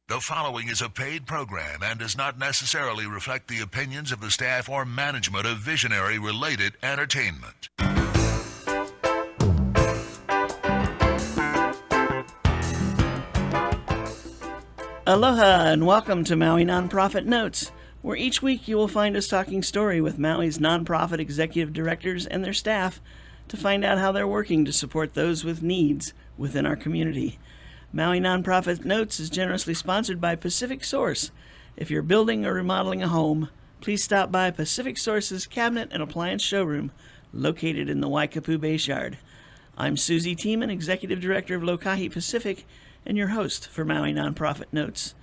The following is a paid program and does not necessarily reflect the opinions of the staff or management of Visionary-related entertainment. Aloha and welcome to Maui Nonprofit Notes, where each week you will find us talking story with Maui's nonprofit executive directors and their staff to find out how they're working to support those with needs within our community. Maui Nonprofit Notes is generously sponsored by Pacific Source. If you're building or remodeling a home, please stop by Pacific Source's cabinet and appliance showroom located in the Waikapu Bayshard. I'm Susie Tiemann, Executive Director of Lokahi Pacific, and your host for Maui Nonprofit Notes.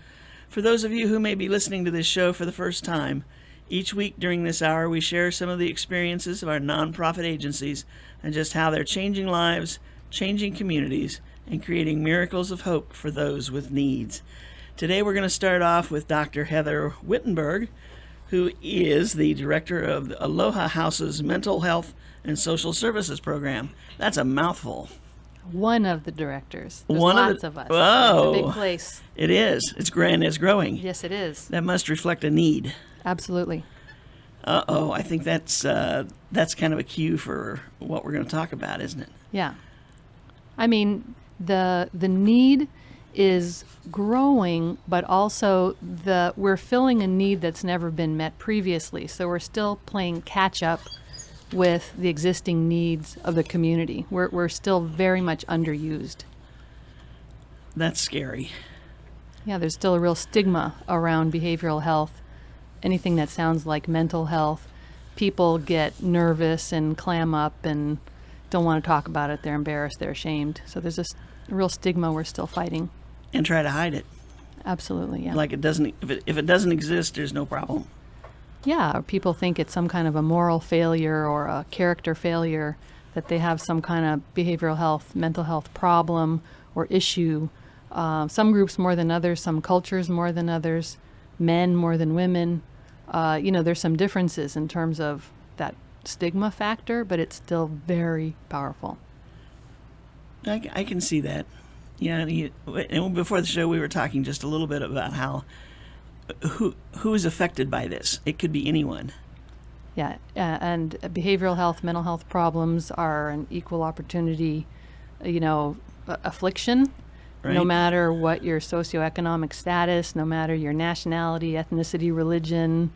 For those of you who may be listening to this show for the first time, each week during this hour we share some of the experiences of our nonprofit agencies and just how they're changing lives, changing communities, and creating miracles of hope for those with needs. Today we're going to start off with Dr. Heather Wittenberg, who is the director of the Aloha House's Mental Health and Social Services Program. That's a mouthful. One of the directors. There's One lots of us. Oh, It's a big place. It is. It's grand. It's growing. Yes, it is. That must reflect a need. Absolutely. I think that's kind of a cue for what we're going to talk about, isn't it? Yeah. I mean, the need is growing, but also we're filling a need that's never been met previously. So we're still playing catch up with the existing needs of the community. We're still very much underused. That's scary. Yeah, there's still a real stigma around behavioral health. Anything that sounds like mental health, people get nervous and clam up and don't want to talk about it. They're embarrassed, they're ashamed. So there's a real stigma we're still fighting. And try to hide it. Absolutely, yeah. Like it doesn't, if it doesn't exist, there's no problem. Yeah, or people think it's some kind of a moral failure or a character failure, that they have some kind of behavioral health, mental health problem or issue. Some groups more than others, some cultures more than others, men more than women. There's some differences in terms of that stigma factor, but it's still very powerful. I can see that. Yeah, and before the show we were talking just a little bit about how who is affected by this. It could be anyone. Yeah, and behavioral health, mental health problems are an equal opportunity, affliction. Right. No matter what your socioeconomic status, no matter your nationality, ethnicity, religion,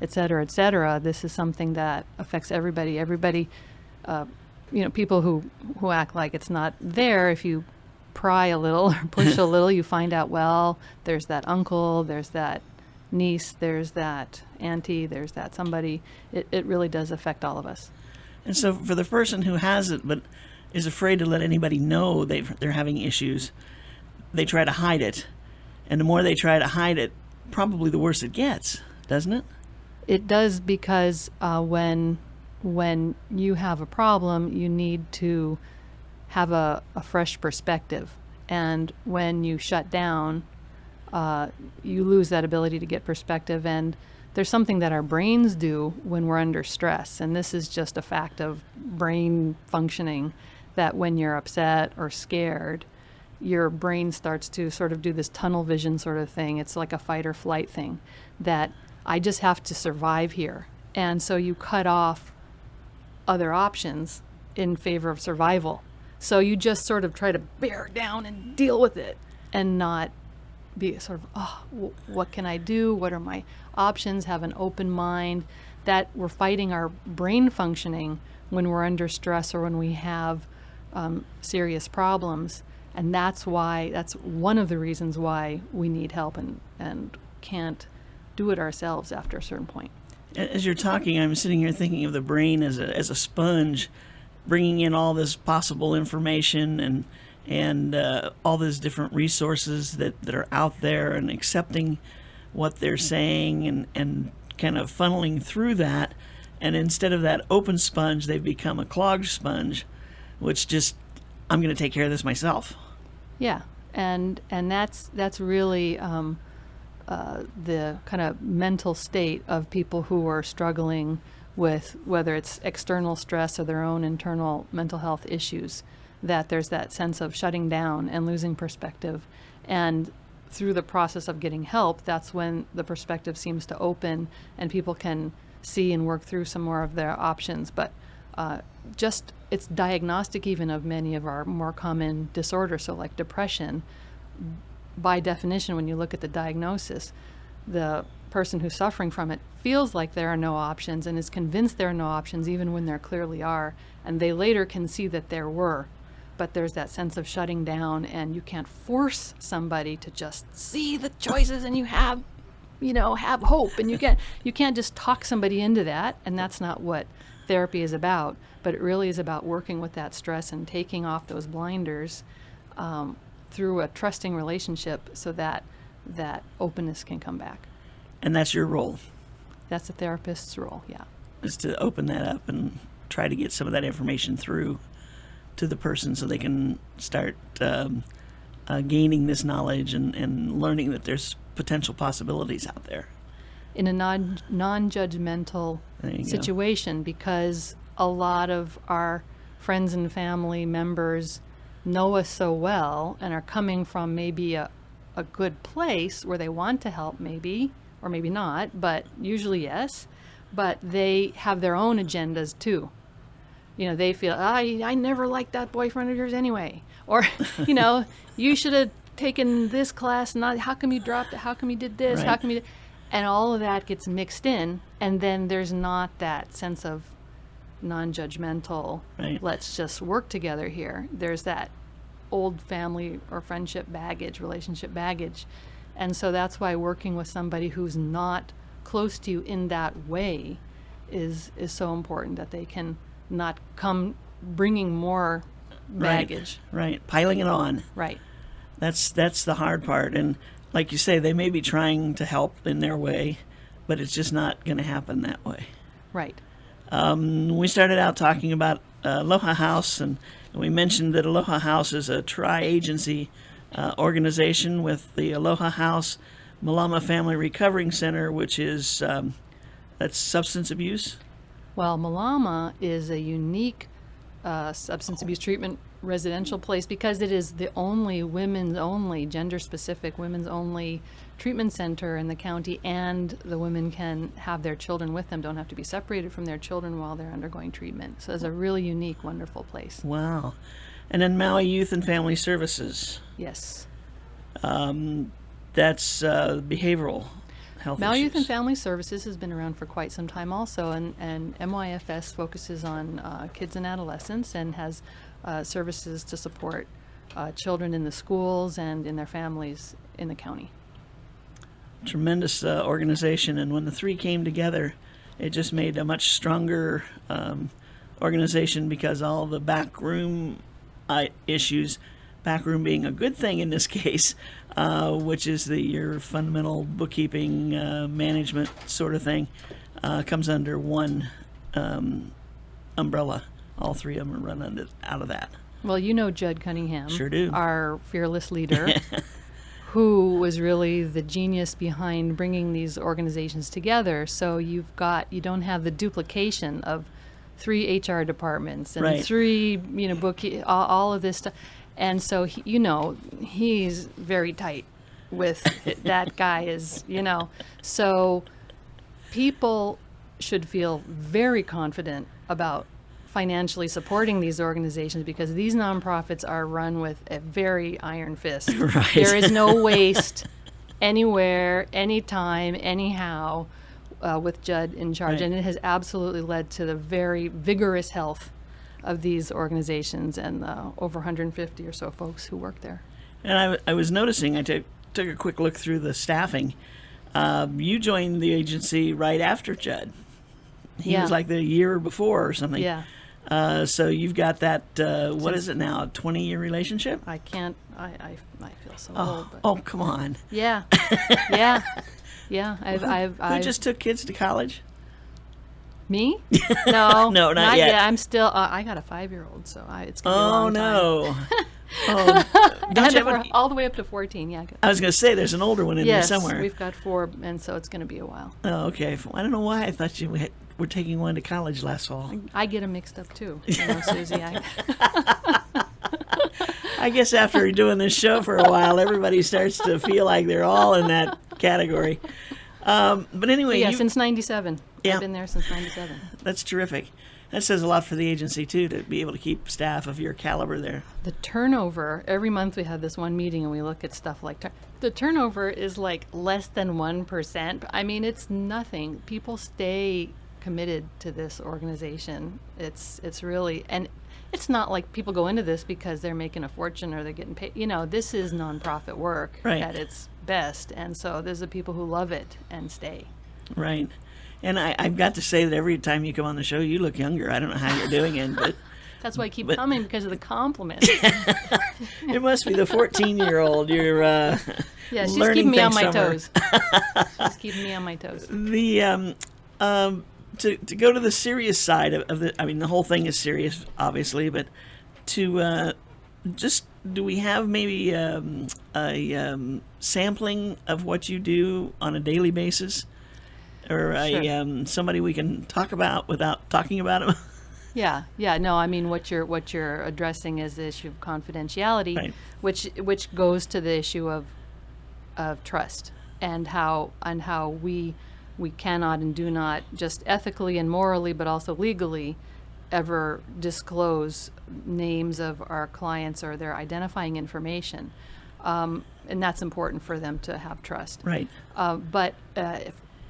et cetera, this is something that affects everybody. Everybody, people who act like it's not there, if you pry a little or push a little, you find out, well, there's that uncle, there's that niece, there's that auntie, there's that somebody. It really does affect all of us. And so for the person who has it but is afraid to let anybody know they're having issues, they try to hide it. And the more they try to hide it, probably the worse it gets, doesn't it? It does, because when you have a problem, you need to have a fresh perspective. And when you shut down, you lose that ability to get perspective. And there's something that our brains do when we're under stress. And this is just a fact of brain functioning, that when you're upset or scared, your brain starts to sort of do this tunnel vision sort of thing. It's like a fight or flight thing, that I just have to survive here. And so you cut off other options in favor of survival. So you just sort of try to bear down and deal with it and not be sort of, what can I do? What are my options? Have an open mind. That we're fighting our brain functioning when we're under stress or when we have serious problems. And that's one of the reasons why we need help and can't do it ourselves after a certain point. As you're talking, I'm sitting here thinking of the brain as a sponge, bringing in all this possible information and all those different resources that are out there, and accepting what they're saying and kind of funneling through that. And instead of that open sponge, they've become a clogged sponge, which just, I'm going to take care of this myself. Yeah, and that's really the kind of mental state of people who are struggling with whether it's external stress or their own internal mental health issues, that there's that sense of shutting down and losing perspective. And through the process of getting help, that's when the perspective seems to open and people can see and work through some more of their options. But just it's diagnostic even of many of our more common disorders. So like depression, by definition, when you look at the diagnosis, the person who's suffering from it feels like there are no options and is convinced there are no options even when there clearly are. And they later can see that there were. But there's that sense of shutting down, and you can't force somebody to just see the choices and you have hope. And you can't just talk somebody into that, and that's not what therapy is about. But it really is about working with that stress and taking off those blinders through a trusting relationship so that that openness can come back. And that's your role. That's the therapist's role, yeah. Is to open that up and try to get some of that information through to the person so they can start gaining this knowledge and learning that there's potential possibilities out there. In a non-judgmental situation, because a lot of our friends and family members know us so well and are coming from maybe a good place where they want to help maybe, or maybe not, but usually yes, but they have their own agendas too. They feel, I never liked that boyfriend of yours anyway. Or, you should have taken this class, not, how come you dropped it? How come you did this? Right. How come you did? And all of that gets mixed in, and then there's not that sense of non-judgmental, right. Let's just work together here. There's that old family or friendship baggage, relationship baggage. And so that's why working with somebody who's not close to you in that way is so important, that they can not come bringing more baggage. Right. Piling it on. Right. That's the hard part. And like you say, they may be trying to help in their way, but it's just not going to happen that way. Right. We started out talking about Aloha House, and we mentioned that Aloha House is a tri-agency organization with the Aloha House Malama Family Recovering Center, which is that's substance abuse. Well, Malama is a unique substance abuse treatment residential place because it is the only women's only, gender-specific women's only treatment center in the county, and the women can have their children with them, don't have to be separated from their children while they're undergoing treatment. So it's a really unique, wonderful place. Wow. And then Maui Youth and Family Services. Yes. That's behavioral health Maui issues. Youth and Family Services has been around for quite some time also, and MYFS focuses on kids and adolescents and has services to support children in the schools and in their families in the county. Tremendous organization, and when the three came together, it just made a much stronger organization because all the backroom issues, backroom being a good thing in this case, which is your fundamental bookkeeping, management sort of thing, comes under one umbrella. All three of them are run out of that. Well, you know Judd Cunningham, sure do, our fearless leader, who was really the genius behind bringing these organizations together. So you don't have the duplication of 3 HR departments and right. 3, all of this stuff. And so, he's very tight with that guy is, So people should feel very confident about financially supporting these organizations because these nonprofits are run with a very iron fist. Right. There is no waste anywhere, anytime, anyhow, with Judd in charge. Right. And it has absolutely led to the very vigorous health of these organizations and over 150 or so folks who work there. And I was noticing, I took a quick look through the staffing. You joined the agency right after Judd. He was like the year before or something. Yeah. So you've got that, what is it now, a 20-year relationship? I can't, I feel so old. But Oh, come on. yeah. Yeah. Yeah. Who just took kids to college? Me? No. No, not yet. I'm still, I got a 5-year-old, so it's going to be a long time. Oh, no. Don't you have all the way up to 14, yeah. I was going to say, there's an older one in there somewhere. Yes, we've got 4, and so it's going to be a while. Oh, okay. I don't know why I thought you were taking one to college last fall. I get them mixed up, too, Susie. I I guess after doing this show for a while, everybody starts to feel like they're all in that category. But anyway, Yeah, since 97. Yeah. I've been there since 97. That's terrific. That says a lot for the agency, too, to be able to keep staff of your caliber there. The turnover, every month we have this one meeting and we look at stuff like, the turnover is like less than 1%. I mean, it's nothing. People stay committed to this organization. It's really, and it's not like people go into this because they're making a fortune or they're getting paid. You know, this is nonprofit work at its best. And so there's the people who love it and stay. Right. And I've got to say that every time you come on the show, you look younger. I don't know how you're doing it, but that's why I keep coming, because of the compliments. It must be the 14-year-old. You're yeah, she's keeping me on my toes. She's keeping me on my toes. The to go to the serious side of the, I mean, the whole thing is serious, obviously, but to just, do we have maybe a sampling of what you do on a daily basis? Or Sure. Somebody we can talk about without talking about them? Yeah. No, I mean, what you're addressing is the issue of confidentiality, Right. which goes to the issue of trust and how we cannot and do not, just ethically and morally, but also legally, ever disclose names of our clients or their identifying information, and that's important for them to have trust. Right.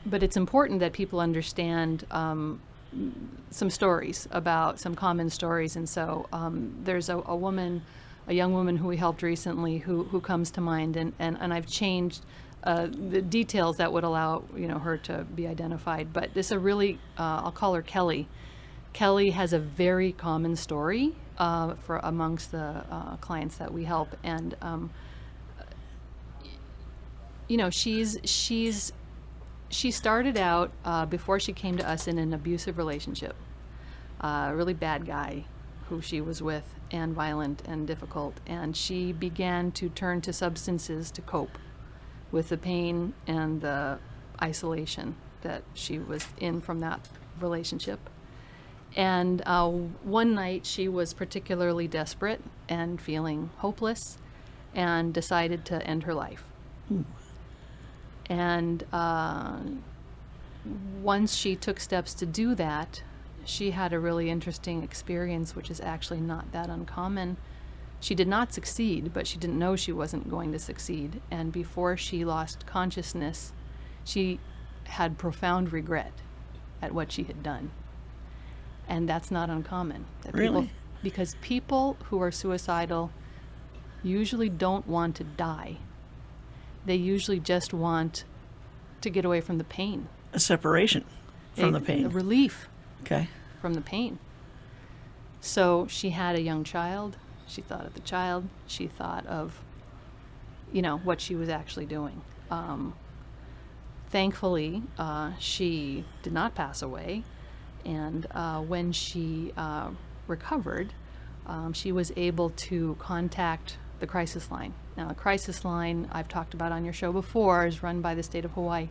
But it's important that people understand some stories about some common stories. And so there's a young woman who we helped recently who comes to mind, and I've changed the details that would allow her to be identified. But it's a really, I'll call her Kelly. Kelly has a very common story for amongst the clients that we help, and she started out before she came to us in an abusive relationship, a really bad guy who she was with, and violent and difficult, and she began to turn to substances to cope with the pain and the isolation that she was in from that relationship. And one night she was particularly desperate and feeling hopeless and decided to end her life. And once she took steps to do that, she had a really interesting experience, which is actually not that uncommon. She did not succeed, but she didn't know she wasn't going to succeed. And before she lost consciousness, she had profound regret at what she had done. And that's not uncommon. Really? Because people who are suicidal usually don't want to die. They usually just want to get away from the pain. A separation from the pain. A relief Okay. from the pain. So she had a young child. She thought of the child. She thought of, what she was actually doing. Thankfully, she did not pass away. And when she recovered, she was able to contact the crisis line. Now, the crisis line I've talked about on your show before is run by the state of Hawaii.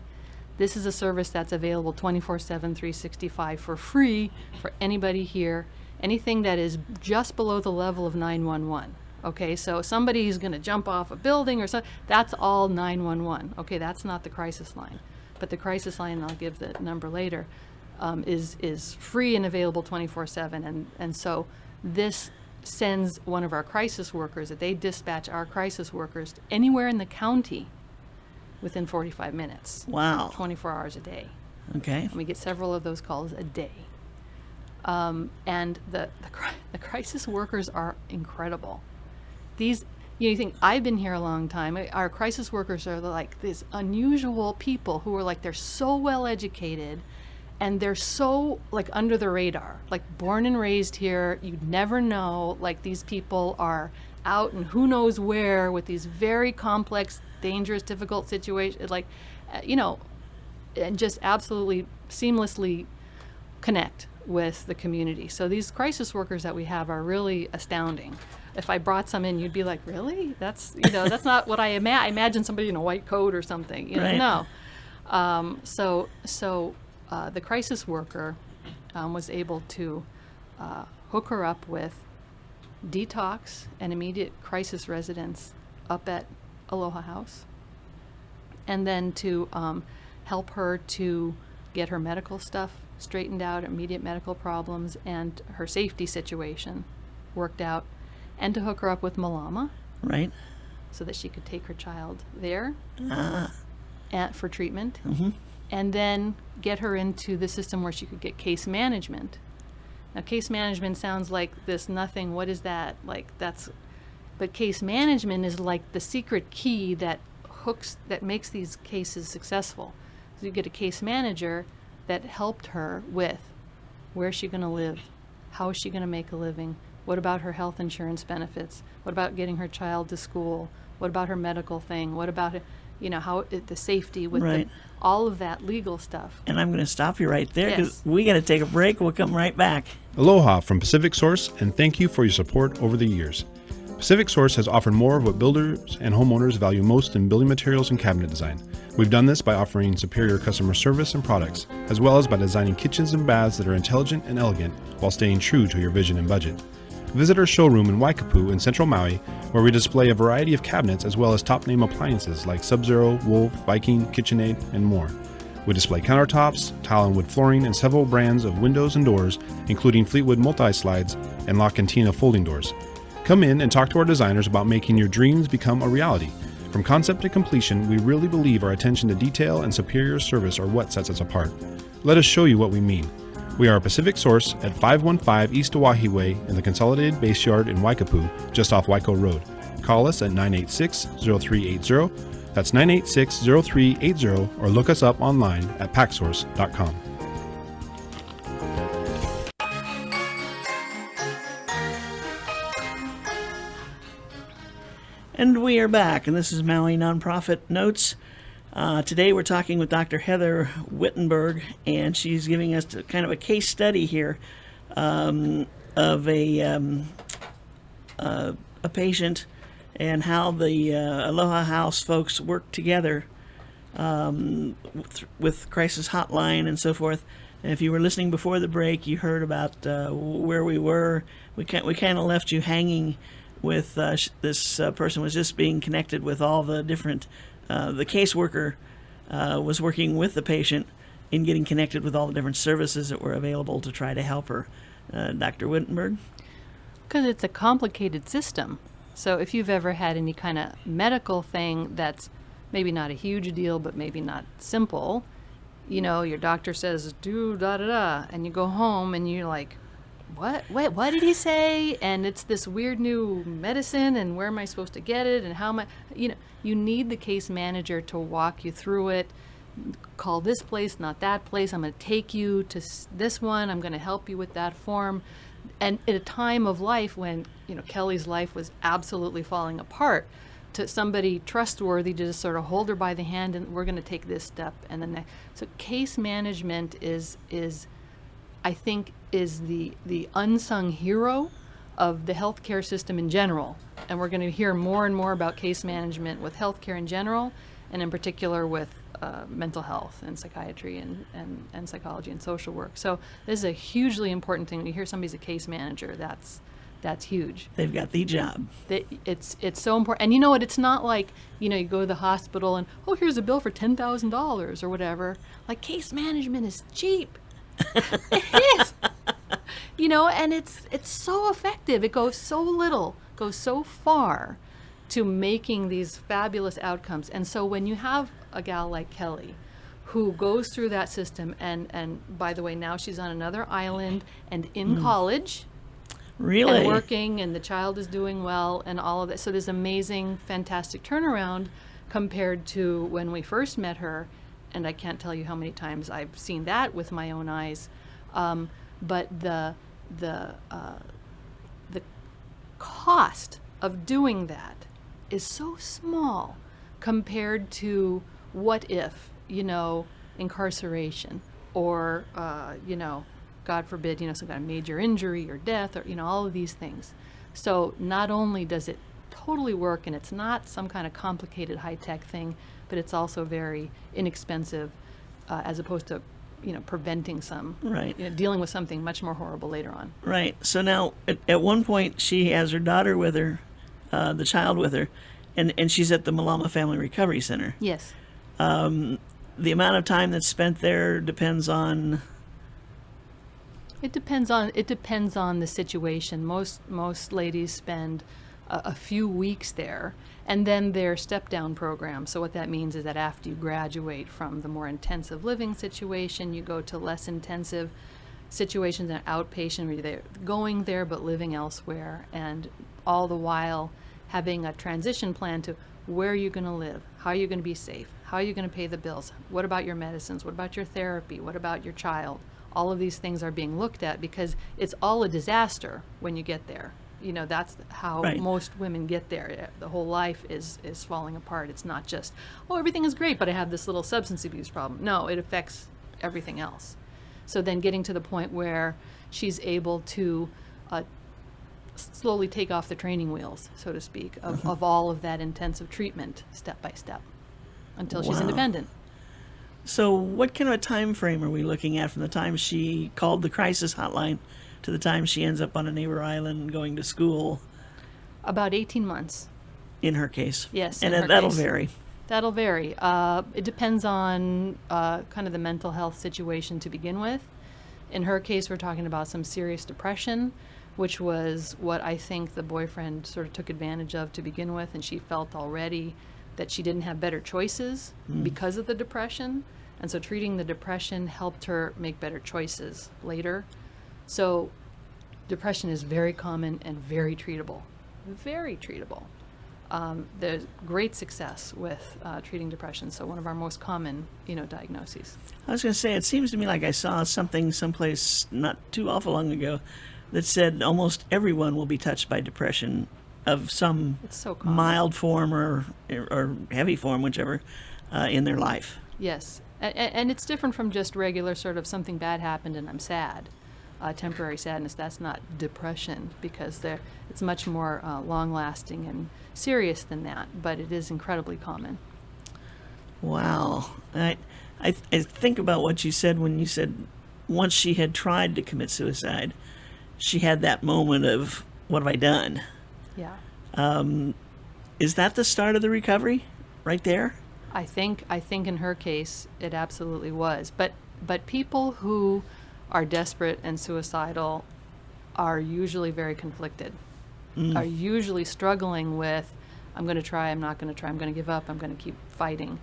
This is a service that's available 24/7, 365 for free for anybody here. Anything that is just below the level of 911. Okay, so somebody who's going to jump off a building or something, that's all 911. Okay, that's not the crisis line. But the crisis line, and I'll give the number later, is free and available 24/7. And so this sends one of our crisis workers, that they dispatch our crisis workers anywhere in the county within 45 minutes. Wow. 24 hours a day. Okay. And we get several of those calls a day. And the crisis workers are incredible. These, you think, I've been here a long time. Our crisis workers are like these unusual people who are like, they're so well educated and they're so like under the radar, like born and raised here. You'd never know, like these people are out and who knows where with these very complex, dangerous, difficult situations, like, and just absolutely seamlessly connect with the community. So these crisis workers that we have are really astounding. If I brought some in, you'd be like, really? That's that's not what I imagine somebody in a white coat or something. Right. No. So the crisis worker was able to hook her up with detox and immediate crisis residence up at Aloha House, and then to help her to get her medical stuff straightened out, immediate medical problems, and her safety situation worked out, and to hook her up with Malama, Right. so that she could take her child there Ah. for treatment, Mm-hmm. and then get her into the system where she could get case management. Now, case management sounds like this nothing. What is that? But case management is like the secret key that makes these cases successful. So you get a case manager that helped her with where's she going to live, how is she going to make a living, what about her health insurance benefits, what about getting her child to school, what about her medical thing, what about the safety with Right. all of that legal stuff. And I'm going to stop you right there because Yes. we got to take a break. We'll come right back. Aloha from Pacific Source, and thank you for your support over the years. Pacific Source has offered more of what builders and homeowners value most in building materials and cabinet design. We've done this by offering superior customer service and products, as well as by designing kitchens and baths that are intelligent and elegant while staying true to your vision and budget. Visit our showroom in Waikapu in central Maui, where we display a variety of cabinets as well as top-name appliances like Sub-Zero, Wolf, Viking, KitchenAid, and more. We display countertops, tile and wood flooring, and several brands of windows and doors, including Fleetwood multi-slides and La Cantina folding doors. Come in and talk to our designers about making your dreams become a reality. From concept to completion, we really believe our attention to detail and superior service are what sets us apart. Let us show you what we mean. We are a Pacific Source at 515 East Oahe Way in the Consolidated Base Yard in Waikapu, just off Waiko Road. Call us at 986-0380. That's 986-0380, or look us up online at packsource.com. And we are back, and this is Maui Nonprofit Notes. Today we're talking with Dr. Heather Wittenberg, and she's giving us kind of a case study here of a patient and how the Aloha House folks work together with Crisis Hotline and so forth. And if you were listening before the break, you heard about where we were. We kind of left you hanging with this person was just being connected with all the different, the caseworker was working with the patient in getting connected with all the different services that were available to try to help her. Dr. Wittenberg? Because it's a complicated system. So if you've ever had any kind of medical thing that's maybe not a huge deal, but maybe not simple, your doctor says, do da-da-da, and you go home and you're like, what? Wait, what did he say? And it's this weird new medicine, and where am I supposed to get it? And how am I, you need the case manager to walk you through it. Call this place, not that place. I'm going to take you to this one. I'm going to help you with that form. And at a time of life when, Kelly's life was absolutely falling apart, to somebody trustworthy to just sort of hold her by the hand, and we're going to take this step and then that. So case management is I think, is the unsung hero of the healthcare system in general. And we're going to hear more and more about case management with healthcare in general, and in particular with mental health and psychiatry and psychology and social work. So this is a hugely important thing. When you hear somebody's a case manager, that's huge. They've got the job. It's so important. And you know what? It's not like, you go to the hospital and, oh, here's a bill for $10,000 or whatever. Like, case management is cheap. It is. And it's so effective. It goes so little, goes so far to making these fabulous outcomes. And so when you have a gal like Kelly who goes through that system, and by the way, now she's on another island and in college, Really? and working, and the child is doing well, and all of that. So there's amazing, fantastic turnaround compared to when we first met her, and I can't tell you how many times I've seen that with my own eyes. But the cost of doing that is so small compared to what if, incarceration, or God forbid, some kind of major injury or death, or, all of these things. So not only does it totally work, and it's not some kind of complicated high-tech thing, but it's also very inexpensive, as opposed to preventing some, Right. dealing with something much more horrible later on. Right. So now, at one point, she has her daughter with her, the child with her, and she's at the Malama Family Recovery Center. Yes. The amount of time that's spent there depends on. It depends on the situation. Most ladies spend a few weeks there, and then their step down program. So what that means is that after you graduate from the more intensive living situation, you go to less intensive situations, an outpatient where you're going there but living elsewhere, and all the while having a transition plan to where are you going to live, how are you going to be safe, how are you going to pay the bills, what about your medicines, what about your therapy, what about your child. All of these things are being looked at because it's all a disaster when you get there. That's how Right. most women get there. The whole life is falling apart. It's not just, everything is great, but I have this little substance abuse problem. No, it affects everything else. So then getting to the point where she's able to slowly take off the training wheels, so to speak, of all of that intensive treatment step by step until she's Wow. independent. So, what kind of a time frame are we looking at from the time she called the crisis hotline to the time she ends up on a neighbor island going to school? About 18 months. In her case, Yes, and in her that'll case. vary. That'll vary. It depends on kind of the mental health situation to begin with. In her case, we're talking about some serious depression, which was what I think the boyfriend sort of took advantage of to begin with, and she felt already that she didn't have better choices because of the depression. And so treating the depression helped her make better choices later. So depression is very common and very treatable. Very treatable. There's great success with treating depression. So one of our most common, diagnoses. I was going to say, it seems to me like I saw something someplace not too awful long ago that said almost everyone will be touched by depression of some It's so common. mild form or heavy form, whichever, in their life. Yes. And it's different from just regular sort of something bad happened and I'm sad. Temporary sadness, that's not depression because it's much more long-lasting and serious than that, but it is incredibly common. Wow. I think about what you said when you said once she had tried to commit suicide, she had that moment of, what have I done? Yeah. Is that the start of the recovery right there? I think in her case it absolutely was. But people who are desperate and suicidal are usually very conflicted. Are usually struggling with, I'm going to try, I'm not going to try, I'm going to give up, I'm going to keep fighting.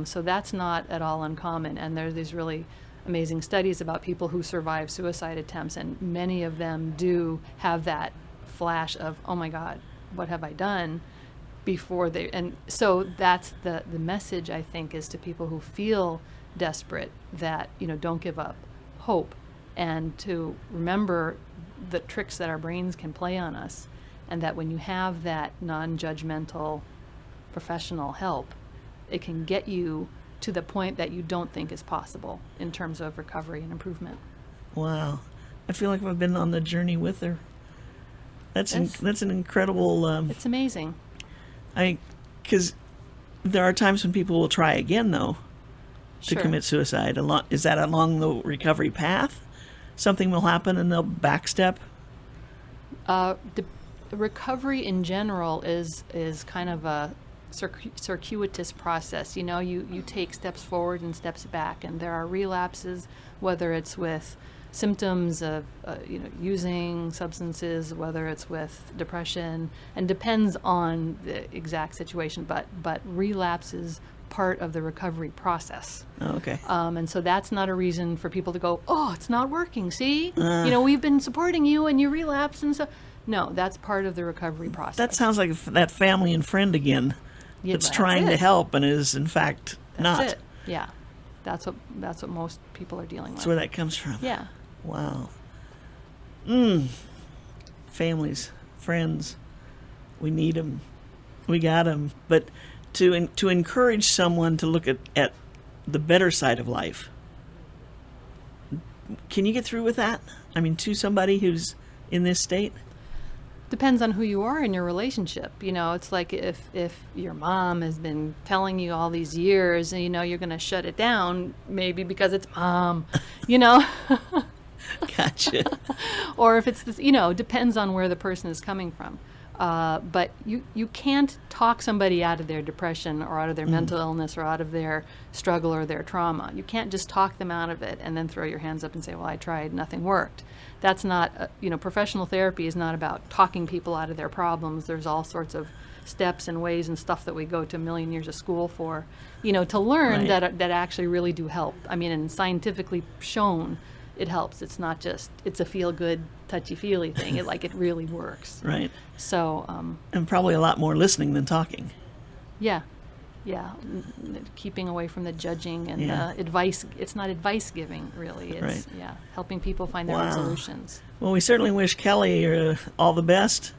So that's not at all uncommon. And there are these really amazing studies about people who survive suicide attempts, and many of them do have that flash of, oh my God, what have I done? And so that's the message, I think, is to people who feel desperate that, don't give up, hope, and to remember the tricks that our brains can play on us, and that when you have that non-judgmental professional help, it can get you to the point that you don't think is possible in terms of recovery and improvement. Wow. I feel like I've been on the journey with her. That's an incredible... It's amazing. Because there are times when people will try again, though, to Sure. commit suicide. Is that along the recovery path? Something will happen and they'll backstep? The recovery in general is kind of a circuitous process. You take steps forward and steps back, and there are relapses, whether it's with symptoms of using substances, whether it's with depression, and depends on the exact situation, but relapse is part of the recovery process. Oh, okay. And so that's not a reason for people to go, oh, it's not working, see? We've been supporting you and you relapse, and so no, that's part of the recovery process. That sounds like that family and friend again Yeah, that's that's trying to it. help and is, in fact, not. That's it. Yeah. That's what most people are dealing with. That's where that comes from. Yeah. Wow. Families, friends, we need them. We got them. But to encourage someone to look at the better side of life, can you get through with that? I mean, to somebody who's in this state? depends on who you are in your relationship. You know, it's like if your mom has been telling you all these years and you know you're going to shut it down, maybe because it's mom, you know. Gotcha. Or if it's this, you know, depends on where the person is coming from. But you can't talk somebody out of their depression or out of their mental illness or out of their struggle or their trauma. You can't just talk them out of it and then throw your hands up and say, well, I tried, nothing worked. That's not, you know, professional therapy is not about talking people out of their problems. There's all sorts of steps and ways and stuff that we go to a million years of school for, you know, to learn Right. that actually really do help. I mean, and scientifically shown it helps. It's not just, it's a feel-good, touchy-feely thing. It really works. Right. So, And probably a lot more listening than talking. yeah, keeping away from the judging and Yeah. the advice. It's not advice giving, really. It's, Right. yeah, helping people find their own Wow. solutions. Well, we certainly wish Kelly all the best.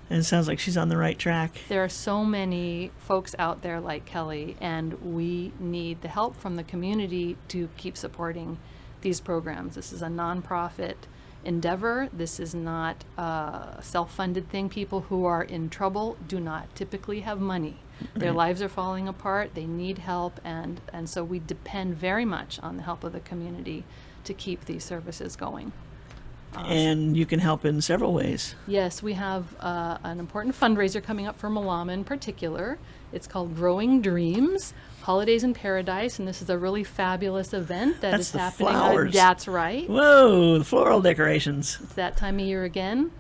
And it sounds like she's on the right track. There are so many folks out there like Kelly, and we need the help from the community to keep supporting these programs. This is a nonprofit endeavor. This is not a self-funded thing. People who are in trouble do not typically have money. Their lives are falling apart. They need help, and so we depend very much on the help of the community to keep these services going. And you can help in several ways. Yes, we have an important fundraiser coming up for Malama in particular. It's called Growing Dreams, Holidays in Paradise, and this is a really fabulous event that That's is the happening. flowers. That's right. Whoa, the floral decorations. It's that time of year again.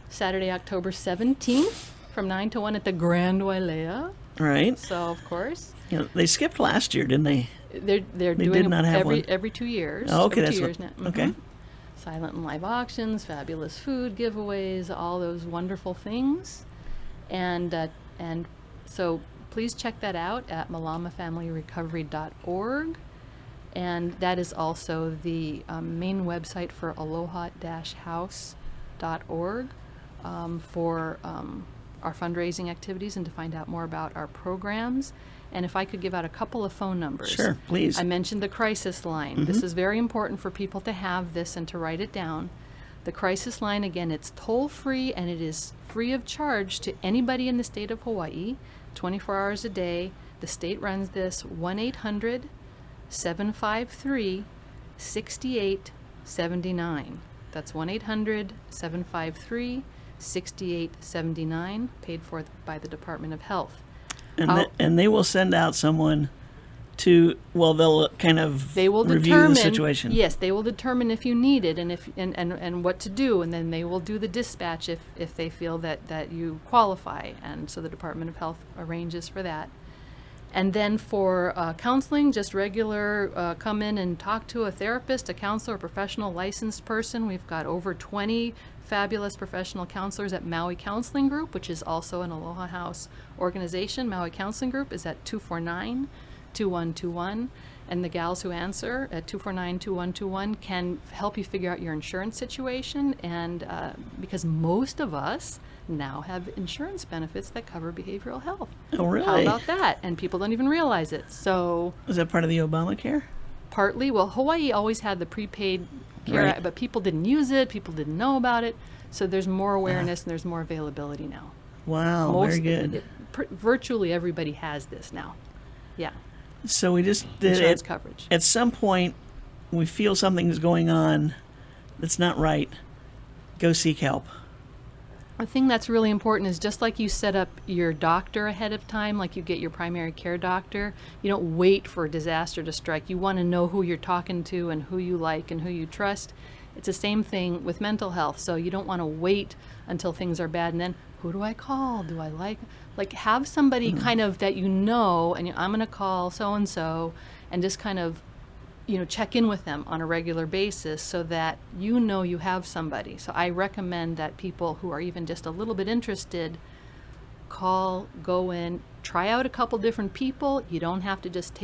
Saturday, October 17th from 9 to 1 at the Grand Wailea. Right. So, of course, You know, they skipped last year, didn't they? they're They doing did them not have one. every 2 years. Oh, okay, every that's 2 what. years now. Okay. Mhm. Silent and live auctions, fabulous food giveaways, all those wonderful things. And so please check that out at malamafamilyrecovery.org. And that is also the main website for aloha-house.org for our fundraising activities and to find out more about our programs. And if I could give out a couple of phone numbers. Sure, please. I mentioned the crisis line. This is very important for people to have this and to write it down. The crisis line, again, it's toll-free and it is free of charge to anybody in the state of Hawaii, 24 hours a day. The state runs this 1-800-753-6879. That's 1-800-753-6879, paid for by the Department of Health. And they will send out someone to, well, they'll kind of They will review determine, the situation. Yes, they will determine if you need it and if and what to do, and then they will do the dispatch if they feel that you qualify, and so the Department of Health arranges for that. And then for counseling, just regular come in and talk to a therapist, a counselor, a professional licensed person. We've got over 20 fabulous professional counselors at Maui Counseling Group, which is also an Aloha House organization. Maui Counseling Group is at 249-2121, and the gals who answer at 249-2121 can help you figure out your insurance situation, and because most of us now have insurance benefits that cover behavioral health. Oh, really? How about that? And people don't even realize it. So Was that part of the Obamacare? partly, well, Hawaii always had the prepaid care, Right. but people didn't use it, people didn't know about it, so there's more awareness and there's more availability now. Wow, very good. Virtually everybody has this now. Yeah, So we just did insurance it. coverage. At some point, we feel something's going on that's not right. Go seek help. The thing that's really important is just like you set up your doctor ahead of time, like you get your primary care doctor, you don't wait for a disaster to strike. You want to know who you're talking to and who you like and who you trust. It's the same thing with mental health. So you don't want to wait until things are bad and then, who do I call? Do I like have somebody kind of that you know, and I'm going to call so-and-so and just kind of, check in with them on a regular basis so that you know you have somebody. So I recommend that people who are even just a little bit interested call, go in, try out a couple different people. You don't have to just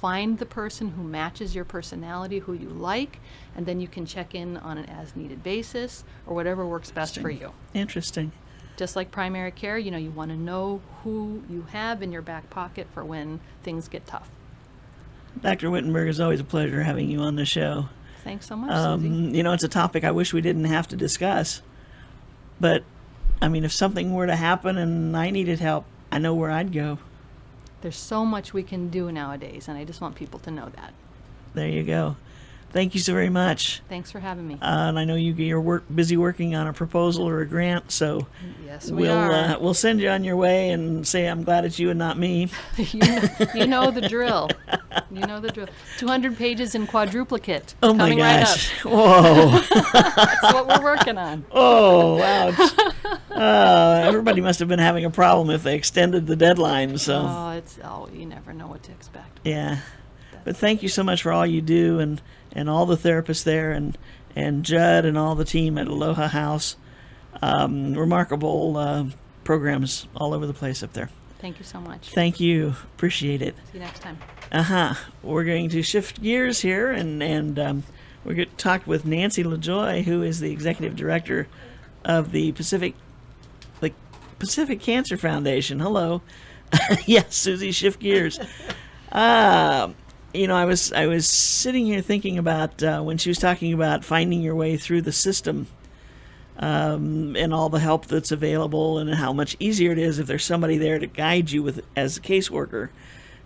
find the person who matches your personality, who you like, and then you can check in on an as-needed basis or whatever works best for you. Interesting. Just like primary care, you want to know who you have in your back pocket for when things get tough. Dr. Wittenberg, it's always a pleasure having you on the show. Thanks so much, Susie. It's a topic I wish we didn't have to discuss, but I mean, if something were to happen and I needed help, I know where I'd go. There's so much we can do nowadays, and I just want people to know that. There you go. Thank you so very much. Thanks for having me. And I know you're busy working on a proposal or a grant, so Yes, we are. we'll send you on your way and say I'm glad it's you and not me. You know the drill. You know the drill. 200 pages in quadruplicate. Oh my coming right gosh! Whoa! up. That's what we're working on. Oh, ouch! Everybody must have been having a problem if they extended the deadline. So You never know what to expect. yeah, but thank you so much for all you do and all the therapists there and Judd and all the team at Aloha House. Remarkable programs all over the place up there. Thank you so much. Thank you. Appreciate it. See you next time. We're going to shift gears here and we're going to talk with Nancy LaJoy, who is the executive director of the Pacific Cancer Foundation. Hello. Yes, Susie, shift gears. I was sitting here thinking about when she was talking about finding your way through the system, and all the help that's available, and how much easier it is if there's somebody there to guide you as a caseworker.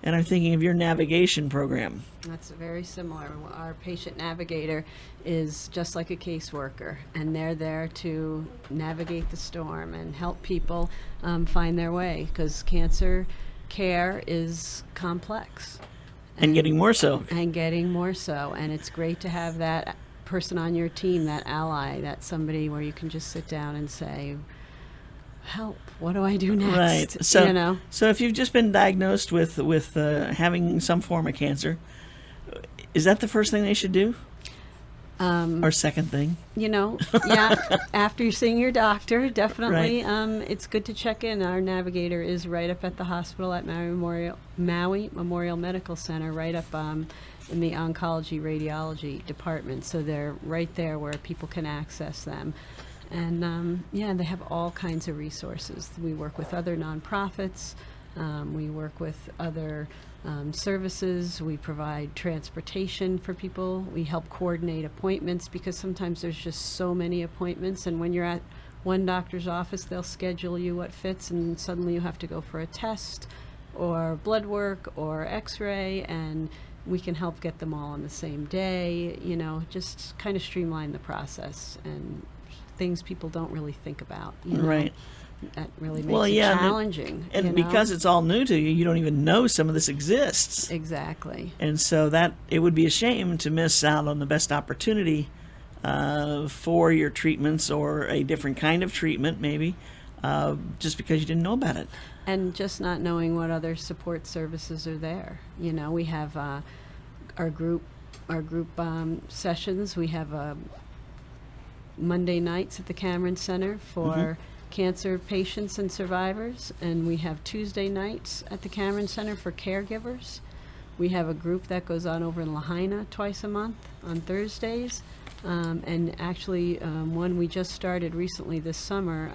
And I'm thinking of your navigation program. That's very similar. Our patient navigator is just like a caseworker, and they're there to navigate the storm and help people find their way, because cancer care is complex. And getting more so. And getting more so. And it's great to have that person on your team, that ally, that somebody where you can just sit down and say, help, what do I do next? Right. So, so if you've just been diagnosed with having some form of cancer, is that the first thing they should do? Or second thing? Yeah, after you're seeing your doctor, definitely. Right. It's good to check in. Our navigator is right up at the hospital at Maui Memorial Medical Center, right up in the oncology radiology department. So they're right there where people can access them. And they have all kinds of resources. We work with other nonprofits. We work with other services. We provide transportation for people. We help coordinate appointments, because sometimes there's just so many appointments, and when you're at one doctor's office, they'll schedule you what fits, and suddenly you have to go for a test or blood work or x-ray, and we can help get them all on the same day, just kind of streamline the process, and things people don't really think about. Right. That really makes it challenging. And because it's all new to you, you don't even know some of this exists. Exactly. And so that it would be a shame to miss out on the best opportunity for your treatments, or a different kind of treatment maybe, just because you didn't know about it. And just not knowing what other support services are there. We have our group sessions. We have Monday nights at the Cameron Center for cancer patients and survivors, and we have Tuesday nights at the Cameron Center for caregivers. We have a group that goes on over in Lahaina twice a month on Thursdays, and actually one we just started recently this summer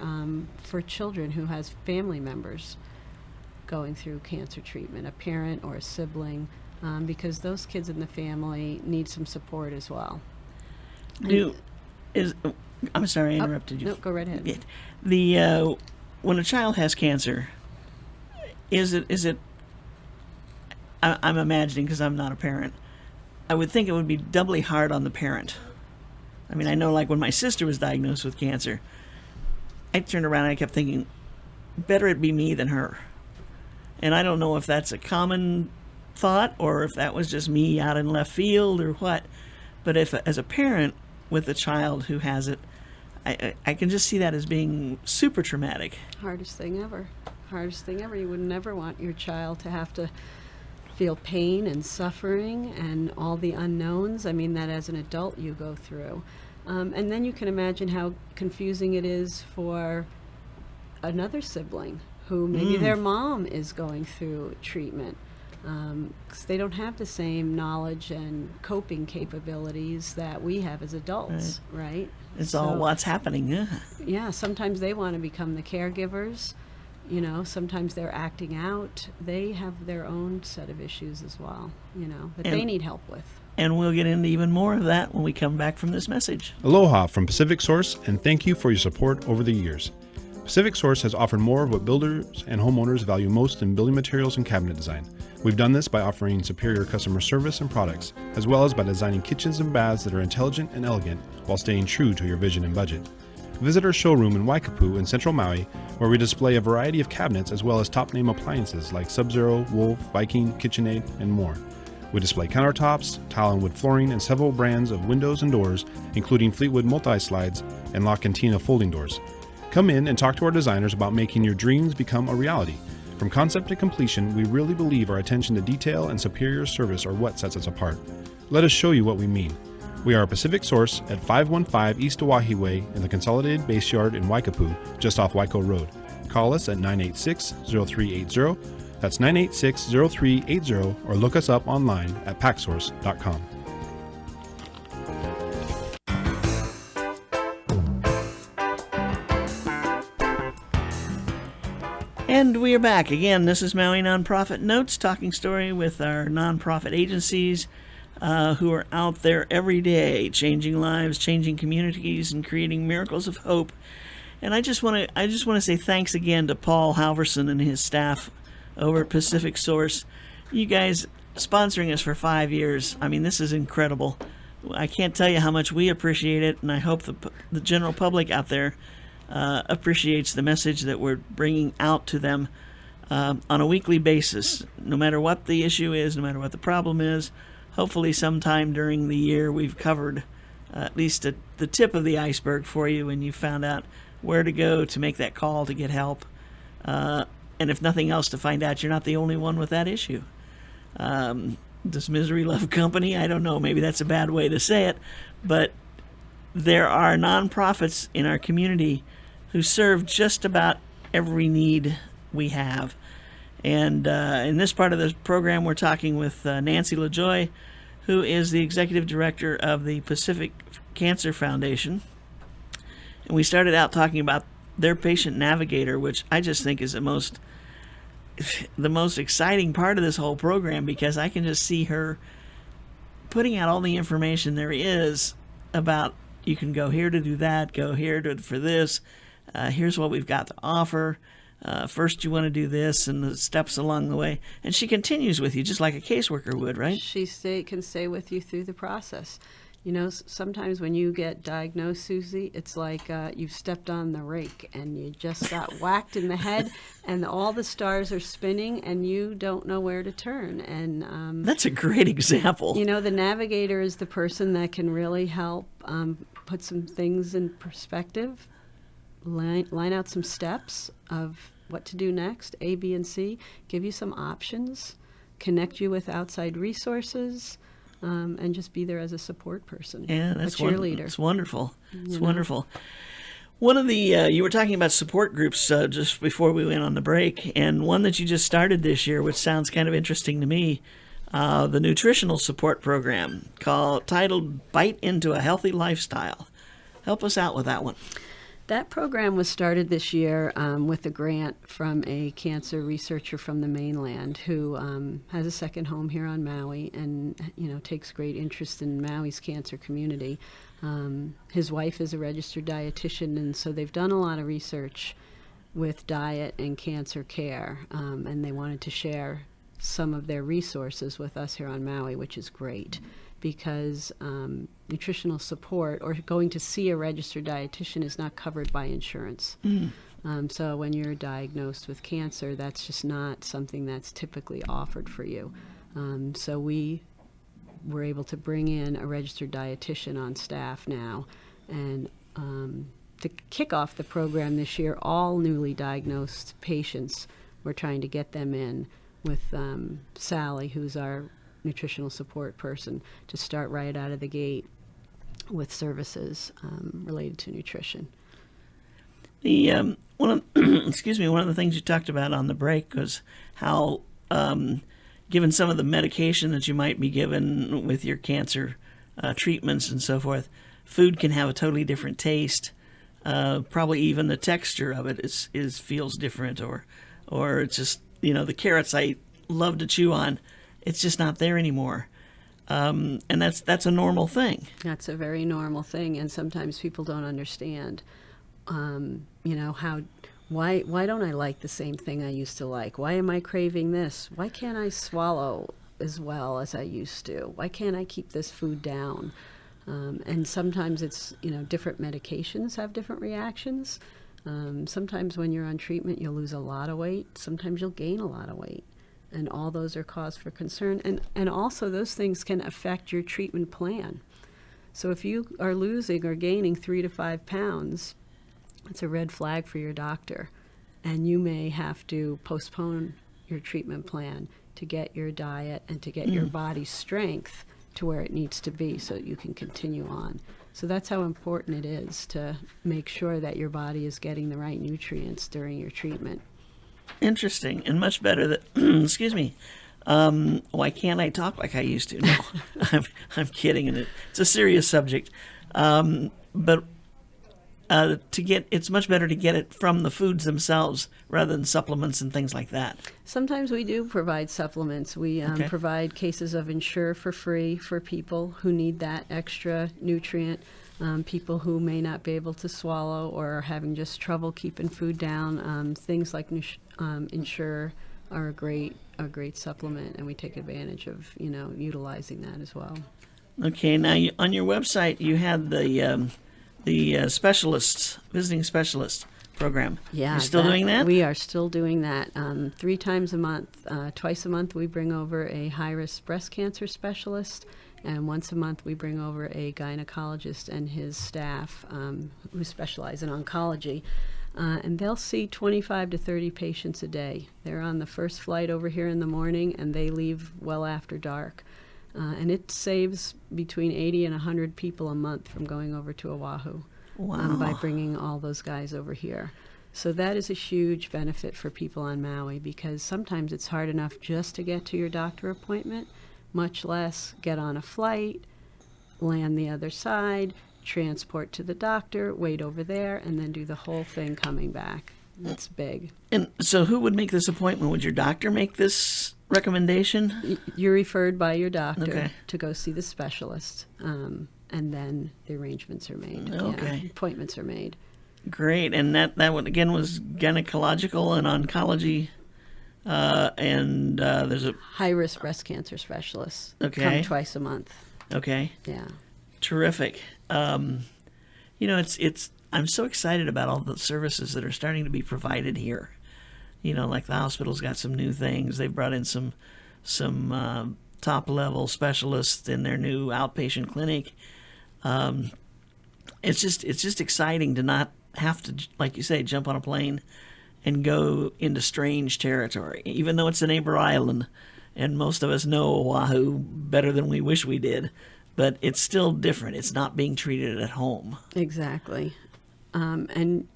for children who has family members going through cancer treatment, a parent or a sibling, because those kids in the family need some support as well. I'm sorry, I interrupted you. No, go right ahead. When a child has cancer, is it? I'm imagining, because I'm not a parent, I would think it would be doubly hard on the parent. I mean, I know, like when my sister was diagnosed with cancer, I turned around and I kept thinking, better it be me than her. And I don't know if that's a common thought, or if that was just me out in left field, or what. But if, as a parent with a child who has it, I can just see that as being super traumatic. Hardest thing ever. Hardest thing ever. You would never want your child to have to feel pain and suffering and all the unknowns, that as an adult you go through. And then you can imagine how confusing it is for another sibling who maybe their mom is going through treatment, because they don't have the same knowledge and coping capabilities that we have as adults, right? It's all what's happening, yeah. Yeah, sometimes they want to become the caregivers. Sometimes they're acting out. They have their own set of issues as well, that they need help with. And we'll get into even more of that when we come back from this message. Aloha from Pacific Source, and thank you for your support over the years. Pacific Source has offered more of what builders and homeowners value most in building materials and cabinet design. We've done this by offering superior customer service and products, as well as by designing kitchens and baths that are intelligent and elegant while staying true to your vision and budget. Visit our showroom in Waikapu in central Maui, where we display a variety of cabinets as well as top-name appliances like Sub-Zero, Wolf, Viking, KitchenAid, and more. We display countertops, tile and wood flooring, and several brands of windows and doors, including Fleetwood multi-slides and La Cantina folding doors. Come in and talk to our designers about making your dreams become a reality. From concept to completion, we really believe our attention to detail and superior service are what sets us apart. Let us show you what we mean. We are a Pacific Source at 515 East Oahe Way in the Consolidated Base Yard in Waikapu, just off Waiko Road. Call us at 986-0380. That's 986-0380, or look us up online at packsource.com. And we are back again. This is Maui Nonprofit Notes, talking story with our nonprofit agencies who are out there every day, changing lives, changing communities, and creating miracles of hope. And I just want to say thanks again to Paul Halverson and his staff over at Pacific Source. You guys sponsoring us for 5 years. I mean, this is incredible. I can't tell you how much we appreciate it, and I hope the general public out there appreciates the message that we're bringing out to them on a weekly basis. No matter what the issue is, no matter what the problem is, hopefully sometime during the year we've covered at least the tip of the iceberg for you, and you found out where to go to make that call to get help. And if nothing else, to find out you're not the only one with that issue. Does misery love company? I don't know. Maybe that's a bad way to say it. But there are nonprofits in our community who serve just about every need we have. And in this part of the program, we're talking with Nancy LaJoy, who is the executive director of the Pacific Cancer Foundation. And we started out talking about their patient navigator, which I just think is the most exciting part of this whole program, because I can just see her putting out all the information there is about, you can go here to do that, go here for this, here's what we've got to offer, first you want to do this, and the steps along the way. And she continues with you just like a caseworker would, right? She can stay with you through the process. You know, sometimes when you get diagnosed, Susie, it's like you've stepped on the rake and you just got whacked in the head, and all the stars are spinning and you don't know where to turn. And that's a great example. You know, the navigator is the person that can really help put some things in perspective, line out some steps of what to do next, A, B, and C, give you some options, connect you with outside resources, and just be there as a support person. Yeah, that's a cheerleader. It's wonderful. It's wonderful. One of the you were talking about support groups just before we went on the break, and one that you just started this year, which sounds kind of interesting to me, the nutritional support program titled "Bite into a Healthy Lifestyle." Help us out with that one. That program was started this year with a grant from a cancer researcher from the mainland who has a second home here on Maui and, you know, takes great interest in Maui's cancer community. His wife is a registered dietitian, and so they've done a lot of research with diet and cancer care, and they wanted to share some of their resources with us here on Maui, which is great. Because nutritional support or going to see a registered dietitian is not covered by insurance. So when you're diagnosed with cancer, that's just not something that's typically offered for you. So we were able to bring in a registered dietitian on staff now. And to kick off the program this year, all newly diagnosed patients, we're trying to get them in with Sally, who's our nutritional support person, to start right out of the gate with services related to nutrition. The one of the things you talked about on the break was how, given some of the medication that you might be given with your cancer treatments and so forth, food can have a totally different taste. Probably even the texture of it feels different, or it's just, you know, the carrots I love to chew on, it's just not there anymore. And that's a normal thing. That's a very normal thing, and sometimes people don't understand, you know, Why don't I like the same thing I used to like? Why am I craving this? Why can't I swallow as well as I used to? Why can't I keep this food down? And sometimes it's, different medications have different reactions. Sometimes when you're on treatment, you'll lose a lot of weight. Sometimes you'll gain a lot of weight. And all those are cause for concern. And also those things can affect your treatment plan. So if you are losing or gaining 3 to 5 pounds, it's a red flag for your doctor. And you may have to postpone your treatment plan to get your diet and to get your body's strength to where it needs to be so that you can continue on. So that's how important it is to make sure that your body is getting the right nutrients during your treatment. Interesting, and much better that, excuse me, why can't I talk like I used to? No, I'm kidding, and it's a serious subject. But it's much better to get it from the foods themselves rather than supplements and things like that. Sometimes we do provide supplements. We provide cases of Ensure for free for people who need that extra nutrient, people who may not be able to swallow or are having just trouble keeping food down. Things like Ensure are a great supplement, and we take advantage of utilizing that as well. Okay, now on your website you had the visiting specialist program. Yeah. You're still doing that? We are still doing that 3 times a month. Twice a month we bring over a high-risk breast cancer specialist, and once a month we bring over a gynecologist and his staff who specialize in oncology. And they'll see 25 to 30 patients a day. They're on the first flight over here in the morning, and they leave well after dark. And it saves between 80 and 100 people a month from going over to Oahu. Wow. By bringing all those guys over here. So that is a huge benefit for people on Maui, because sometimes it's hard enough just to get to your doctor appointment, much less get on a flight, land the other side, transport to the doctor, wait over there, and then do the whole thing coming back. That's big. And so who would make this appointment? Would your doctor make this recommendation? You're referred by your doctor Okay. to go see the specialist, and then the arrangements are made. Okay. Yeah, appointments are made. Great. And that one, again, was gynecological and oncology. And there's a... High-risk breast cancer specialists Okay. come twice a month. Okay. Yeah. Terrific. It's I'm so excited about all the services that are starting to be provided here. Like the hospital's got some new things. They've brought in some top level specialists in their new outpatient clinic. It's just exciting to not have to, like you say, jump on a plane and go into strange territory, even though it's a neighbor island, and most of us know Oahu better than we wish we did. But it's still different. It's not being treated at home. Exactly. And,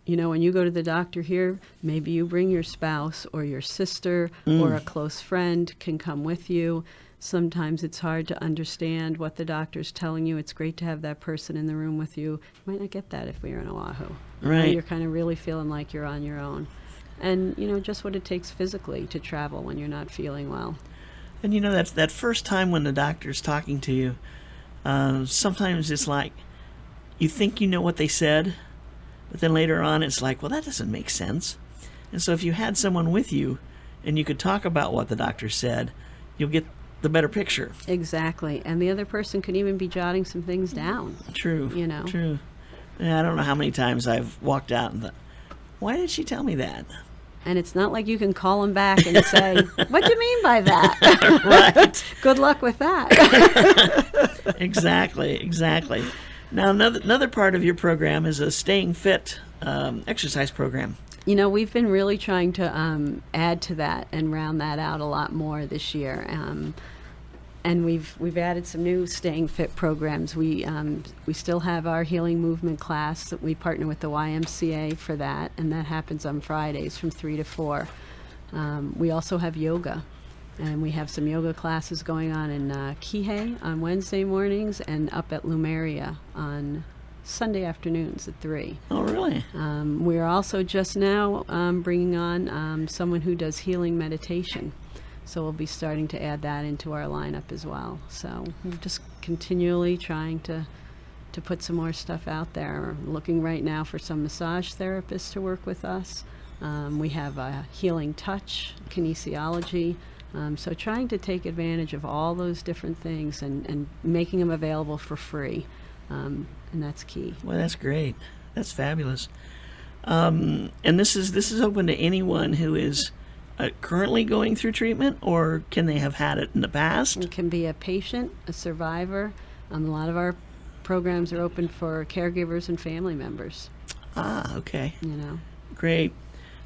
when you go to the doctor here, maybe you bring your spouse or your sister or a close friend can come with you. Sometimes it's hard to understand what the doctor's telling you. It's great to have that person in the room with you. You might not get that if we're in Oahu. Right. You're kind of really feeling like you're on your own. And, just what it takes physically to travel when you're not feeling well. And that first time when the doctor's talking to you, sometimes it's like you think you know what they said, but then later on it's like, well, that doesn't make sense. And so if you had someone with you and you could talk about what the doctor said, you'll get the better picture. Exactly. And the other person could even be jotting some things down. True. True. Yeah, I don't know how many times I've walked out and thought, why did she tell me that? And it's not like you can call them back and say, what do you mean by that? Right. Good luck with that. Exactly. Now, another part of your program is a staying fit exercise program. We've been really trying to add to that and round that out a lot more this year. And we've added some new staying fit programs. We still have our healing movement class that we partner with the YMCA for that, and that happens on Fridays from 3 to 4. We also have yoga, and we have some yoga classes going on in Kihei on Wednesday mornings and up at Lumeria on Sunday afternoons at 3. Oh, really? We're also just now bringing on someone who does healing meditation. So we'll be starting to add that into our lineup as well. So we're just continually trying to to put some more stuff out there. We're looking right now for some massage therapists to work with us. We have healing touch, kinesiology. So trying to take advantage of all those different things and making them available for free. And that's key. Well, that's great. That's fabulous. And this is open to anyone who is currently going through treatment, or can they have had it in the past? It can be a patient, a survivor. A lot of our programs are open for caregivers and family members. Ah, okay. You know. Great.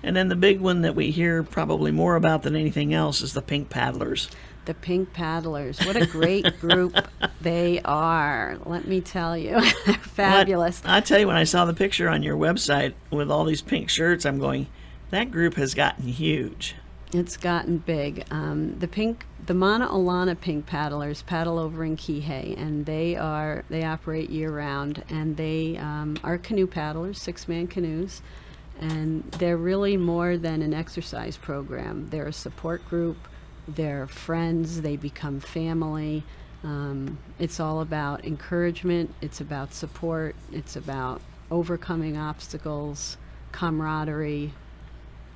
And then the big one that we hear probably more about than anything else is the pink paddlers. The pink paddlers. What a great group they are. Let me tell you. They're fabulous. I tell you, when I saw the picture on your website with all these pink shirts, I'm going, that group has gotten huge. It's gotten big. The Mauna Olana pink paddlers paddle over in Kihei, and they operate year round, and they are canoe paddlers, 6-man canoes, and they're really more than an exercise program. They're a support group. They're friends. They become family. It's all about encouragement. It's about support. It's about overcoming obstacles, camaraderie,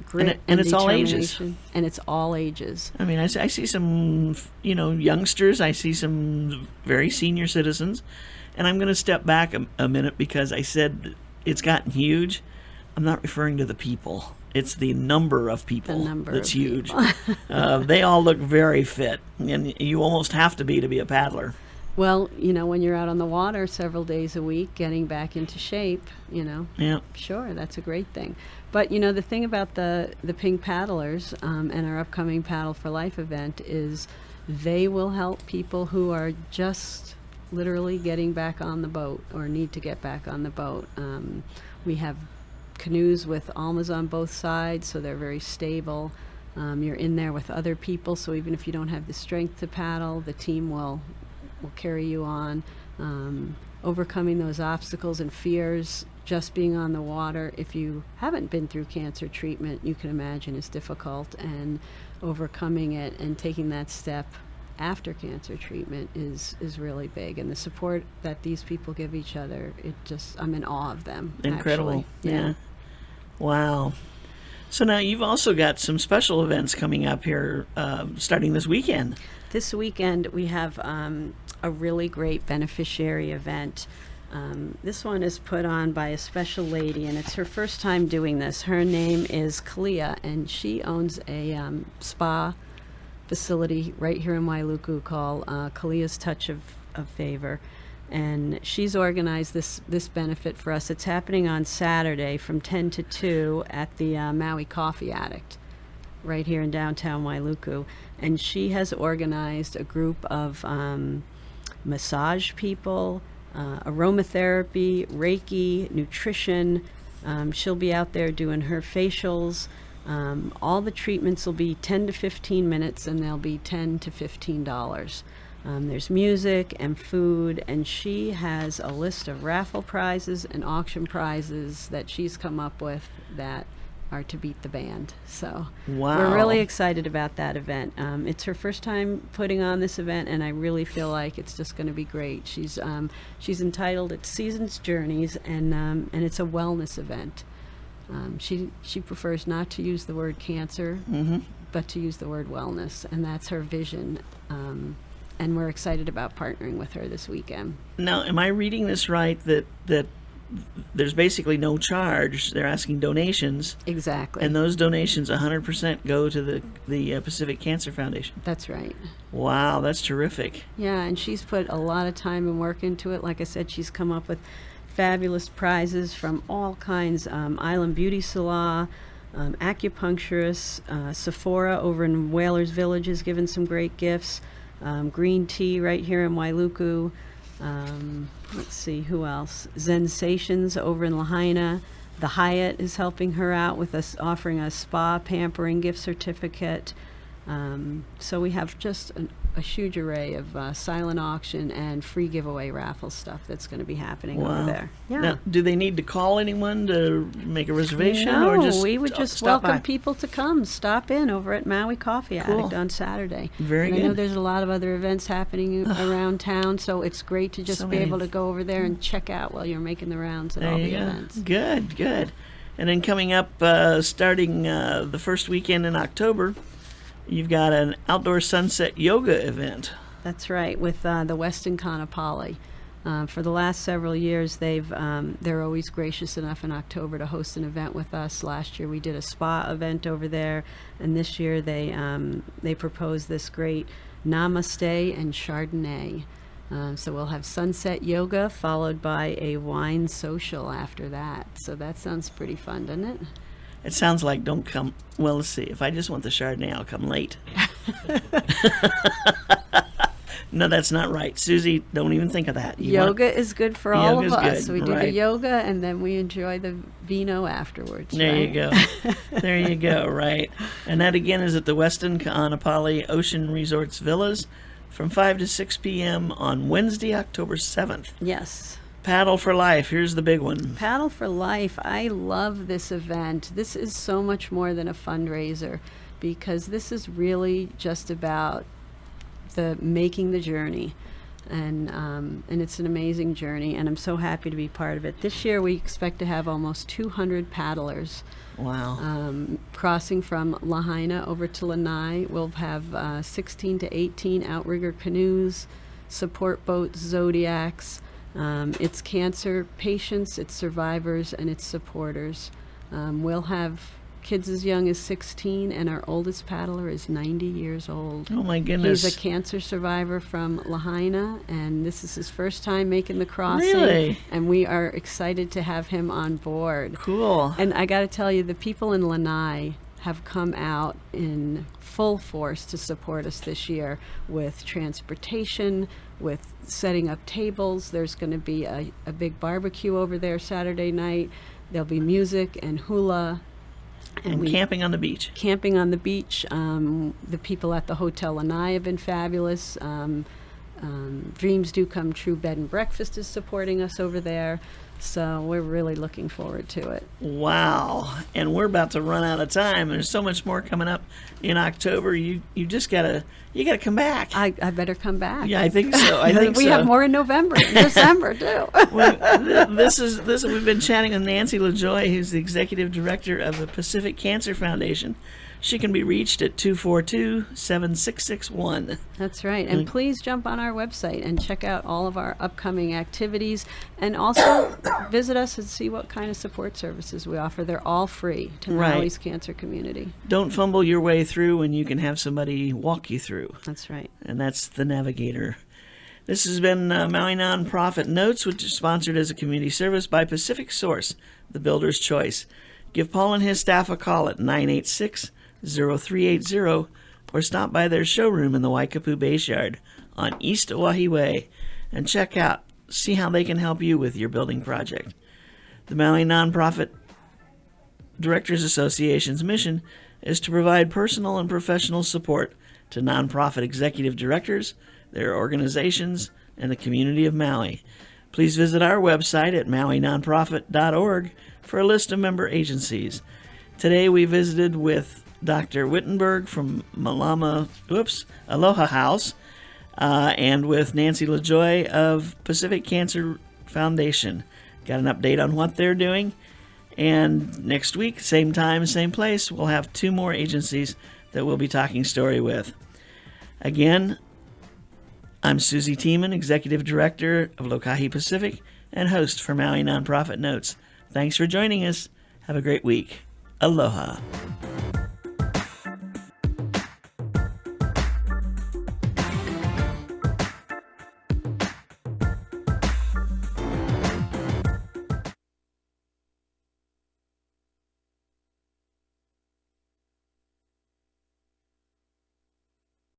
grit, and it's all ages. determination. And it's all ages. I mean, I see some, youngsters. I see some very senior citizens. And I'm going to step back a minute because I said it's gotten huge. I'm not referring to the people. It's the number of people that's huge. They all look very fit, and you almost have to be a paddler. Well, when you're out on the water several days a week, getting back into shape, Yeah. Sure, that's a great thing. But, the thing about the pink paddlers and our upcoming Paddle for Life event is they will help people who are just literally getting back on the boat or need to get back on the boat. We have canoes with almas on both sides, so they're very stable. You're in there with other people, so even if you don't have the strength to paddle, the team will carry you on. Overcoming those obstacles and fears, just being on the water, if you haven't been through cancer treatment, you can imagine is difficult, and overcoming it and taking that step after cancer treatment is really big. And the support that these people give each other, I'm in awe of them. Incredible. Actually. Yeah. Wow. So now you've also got some special events coming up here starting this weekend. This weekend we have a really great beneficiary event. This one is put on by a special lady, and it's her first time doing this. Her name is Kalia, and she owns a spa facility right here in Wailuku called Kalia's Touch of Favor. And she's organized this benefit for us. It's happening on Saturday from 10 to 2 at the Maui Coffee Addict right here in downtown Wailuku. And she has organized a group of massage people, aromatherapy, Reiki, nutrition. She'll be out there doing her facials. All the treatments will be 10 to 15 minutes, and they'll be $10 to $15. There's music and food, and she has a list of raffle prizes and auction prizes that she's come up with that are to beat the band. So Wow. We're really excited about that event. It's her first time putting on this event, and I really feel like it's just going to be great. She's entitled "It's Seasons Journeys," and it's a wellness event. She prefers not to use the word cancer, but to use the word wellness, and that's her vision. And we're excited about partnering with her this weekend. Now, am I reading this right that there's basically no charge? They're asking donations. Exactly. And those donations 100% go to the Pacific Cancer Foundation. That's right. Wow, that's terrific. Yeah, and she's put a lot of time and work into it. Like I said, she's come up with fabulous prizes from all kinds. Island Beauty Salon, acupuncturists, Sephora over in Whalers Village has given some great gifts. Green tea right here in Wailuku. Let's see, who else? Zensations over in Lahaina. The Hyatt is helping her out with us, offering a spa pampering gift certificate. So we have just a huge array of silent auction and free giveaway raffle stuff that's going to be happening over Wow. there. Yeah. Now, do they need to call anyone to make a reservation, No, or just we would just stop welcome by? people to come, stop in over at Maui Coffee Cool. Addict on Saturday. Very and I know good. there's a lot of other events happening around town, so it's great to just So be many. able to go over there and check out while you're making the rounds at There all you the go. events. Good, good. And then coming up, starting the first weekend in October, you've got an outdoor sunset yoga event. That's right, with the Westin Kaanapali. For the last several years, they're always gracious enough in October to host an event with us. Last year we did a spa event over there, and this year they proposed this great Namaste and Chardonnay. So we'll have sunset yoga followed by a wine social after that. So that sounds pretty fun, doesn't it? It sounds like don't come. Well, let's see. If I just want the Chardonnay, I'll come late. No, that's not right. Susie, don't even think of that. Yoga is good for all of Yoga's us. good, We do right. the yoga and then we enjoy the vino afterwards. There right? you go. There you go, right. And that again is at the Westin Kaanapali Ocean Resorts Villas from 5 to 6 p.m. on Wednesday, October 7th. Yes. Paddle for Life. Here's the big one. Paddle for Life. I love this event. This is so much more than a fundraiser because this is really just about making the journey. And it's an amazing journey, and I'm so happy to be part of it. This year we expect to have almost 200 paddlers Wow. crossing from Lahaina over to Lanai. We'll have 16 to 18 outrigger canoes, support boats, zodiacs. It's cancer patients, it's survivors, and it's supporters. We'll have kids as young as 16, and our oldest paddler is 90 years old. Oh, my goodness. He's a cancer survivor from Lahaina, and this is his first time making the crossing. Really? And we are excited to have him on board. Cool. And I got to tell you, the people in Lanai have come out in full force to support us this year with transportation, with setting up tables. There's going to be a big barbecue over there Saturday night. There'll be music and hula. And camping on the beach. Camping on the beach. The people at the Hotel Lanai have been fabulous. Dreams Do Come True Bed and Breakfast is supporting us over there. So we're really looking forward to it. Wow. And we're about to run out of time. There's so much more coming up in October. You just gotta come back. I better come back. Yeah, I think so. I think we so. have more in November and December too. We've been chatting with Nancy LaJoy, who's the executive director of the Pacific Cancer Foundation. She can be reached at 242-7661. That's right. And please jump on our website and check out all of our upcoming activities, and also visit us and see what kind of support services we offer. They're all free to Right. Maui's cancer community. Don't fumble your way through when you can have somebody walk you through. That's right. And that's the navigator. This has been Maui Nonprofit Notes, which is sponsored as a community service by Pacific Source, the builder's choice. Give Paul and his staff a call at 986-0380 or stop by their showroom in the Waikapu Base Yard on East Oahe Way and see how they can help you with your building project. The Maui Nonprofit Directors Association's mission is to provide personal and professional support to nonprofit executive directors, their organizations, and the community of Maui. Please visit our website at mauinonprofit.org for a list of member agencies. Today we visited with Dr. Wittenberg from Aloha House, and with Nancy LaJoy of Pacific Cancer Foundation. Got an update on what they're doing. And next week, same time, same place, we'll have 2 more agencies that we'll be talking story with. Again, I'm Susie Tiemann, Executive Director of Lokahi Pacific and host for Maui Nonprofit Notes. Thanks for joining us. Have a great week. Aloha.